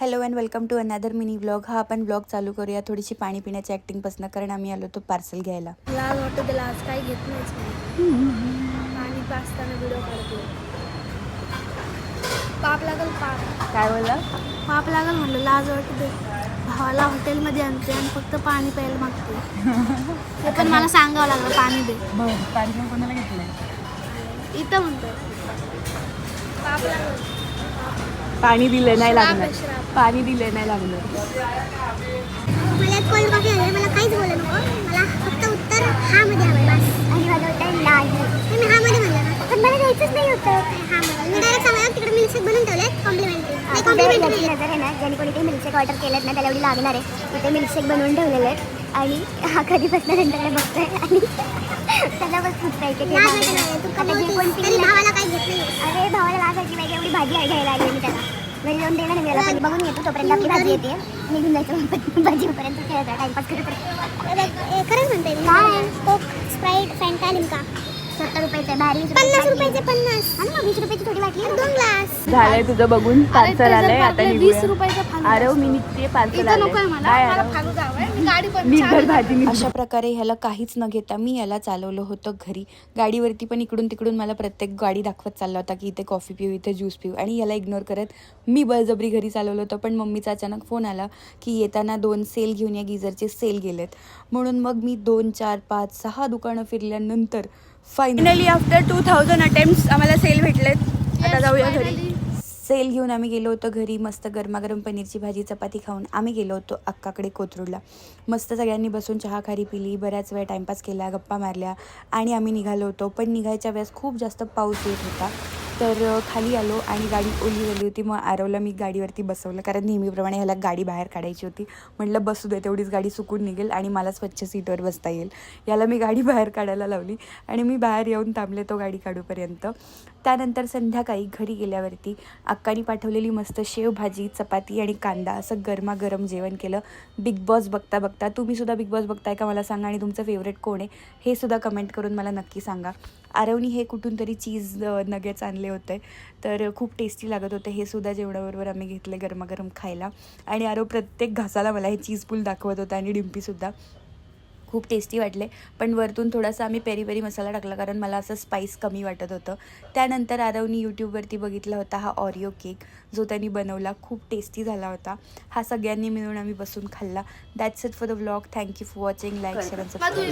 Hello and welcome to another mini vlog. हा आपण vlog चालू करूया थोडीशी पाणी पिण्याची ॲक्टिंगपासून, कारण आम्ही आलो तो पार्सल घ्यायला. लाज वाटतं त्याला, आज काही घेत नाहीच पाणी पाचताना व्हिडिओ काढतो. पाप लागल, पाप काय बोला? पाप लागल म्हणलं. लाज वाटते भावाला हॉटेलमध्ये आणते आणि फक्त पाणी प्यायला मागते. ते पण मला सांगावं लागलं पाणी दे. पाणी पण कोणाला घेतलंय? इथं म्हणतो पाप लागल. पाणी दिलं नाही श्राप लागणार. आहे, श्राप. पाणी दिलं नाही लागणार. मला कोल्ड कॉफी हवी, मला काहीच बोलू नको. मला फक्त उत्तर हा मध्ये हवं बस. आणि माझं उत्तर नाही. मी हा मध्ये म्हणलं ना, पण मला द्यायचंच नाही उत्तर हा मध्ये. मी डायरेक्ट सांगायला तिकडे मिल्कशेक बनवून ठेवले कॉम्प्लिमेंटरी. कॉम्प्लिमेंटरी नजर आहे ना, ज्याने कोणी ते मिल्कशेक ऑर्डर केलेत ना त्याला एवढी लागणार आहे. तिथे मिल्कशेक बनवून ठेवलेले आहेत आणि हा कधीपासून त्यांच्याकडे बघतोय आणि त्याला बस सुचतंय की भावाला काय घेत नाही. अरे भावाला लागायची पाहिजे एवढी भाजी घ्यायला आली मी त्याला. घरी जाऊन देणार नाही मला, पण बघून येतो तोपर्यंत आपली भाजी येते. निघून जायचं भाजीपर्यंत खेळायचा टाइमपास करत. खरंच म्हणते काय कोक स्प्राईट फॅन्टा लिम्का 70 रुपयाचे, 50 रुपयाचे 50 आणि मग 20 रुपयाची थोडी वाटली 2 ग्लास. झालंय तुझं बघून, पार्सल आलंय. आता 20 रुपयाचा फालूदा. अरे मी निघते, पार्सल इथं नको आहे आलंय. मला, मला फालूदा हवाय. मी गाडी पण निघर भाजी. अशा प्रकारे ह्याला काहीच न घेता मी याला चालवलं होतं घरी. गाडीवरती पण इकडून तिकडून मला प्रत्येक गाडी दाखवत चालला होता की इथे कॉफी पिऊ, इथे ज्यूस पिऊ, आणि याला इग्नोर करत मी बळजबरी घरी चालवलं होतं. पण मम्मीचा अचानक फोन आला की येताना 2 सेल घेऊन या, गिझरचे सेल गेलेत म्हणून. मग मी 2, 4, 5, 6 दुकानं फिरल्यानंतर फायनली आफ्टर 2000 अटेम्प्ट्स आम्हाला सेल भेटलेत. आता जाऊया घरी. सेल घेऊन आम्ही गेलो होतो घरी. मस्त गरमागरम पनीरची भाजी चपाती खाऊन आम्ही गेलो होतो अक्काकडे कोथरूडला. मस्त सगळ्यांनी बसून चहा खारी पिली, बऱ्याच वेळ टाईमपास केला, गप्पा मारल्या आणि आम्ही निघालो होतो. पण निघायच्या वेळेस खूप जास्त पाऊस येत होता, तर खाली आलो आणि गाडी ओली झाली होती. मग आरवला मी गाडीवरती बसवलं, कारण नेहमीप्रमाणे ह्याला गाडी बाहेर काढायची होती. म्हटलं बसू दे, तेवढीच गाडी सुकून निघेल आणि मला स्वच्छ सीटवर बसता येईल. याला मी गाडी बाहेर काढायला लावली आणि मी बाहेर येऊन थांबले तो गाडी काढूपर्यंत. त्यानंतर संध्याकाळी घरी गेल्यावरती अक्कानी पाठवलेली मस्त शेवभाजी, चपाती आणि कांदा असं गरमागरम जेवण केलं. बिग बॉस बघता बघता. तुम्हीसुद्धा बिग बॉस बघताय का मला सांगा, आणि तुमचं फेवरेट कोण आहे हे सुद्धा कमेंट करून मला नक्की सांगा. आरवनी हे कुठून तरी चीज नगेट्स आणले होते, तर खूप टेस्टी लागत होते. हे सुद्धा जेवणाबरोबर आम्ही घेतले गरमागरम खायला. आणि आरव प्रत्येक घासाला मला हे चीज पूल दाखवत होता, आणि डिम्पीसुद्धा. खूप टेस्टी वाटले. पण वरतून थोडासा आम्ही पेरी पेरी मसाला टाकला, कारण मला असं स्पाईस कमी वाटत होतं. त्यानंतर आरवनी यूट्यूबवरती बघितला होता हा ऑरिओ केक, जो त्यांनी बनवला. खूप टेस्टी झाला होता. हा सगळ्यांनी मिळून आम्ही बसून खाल्ला. That's it for the vlog. Thank you for watching. Like, share and subscribe.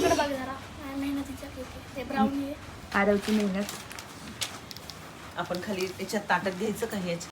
आरवची मेहनत आपण खाली त्याच्यात ताटात घ्यायचं का ह्याच्या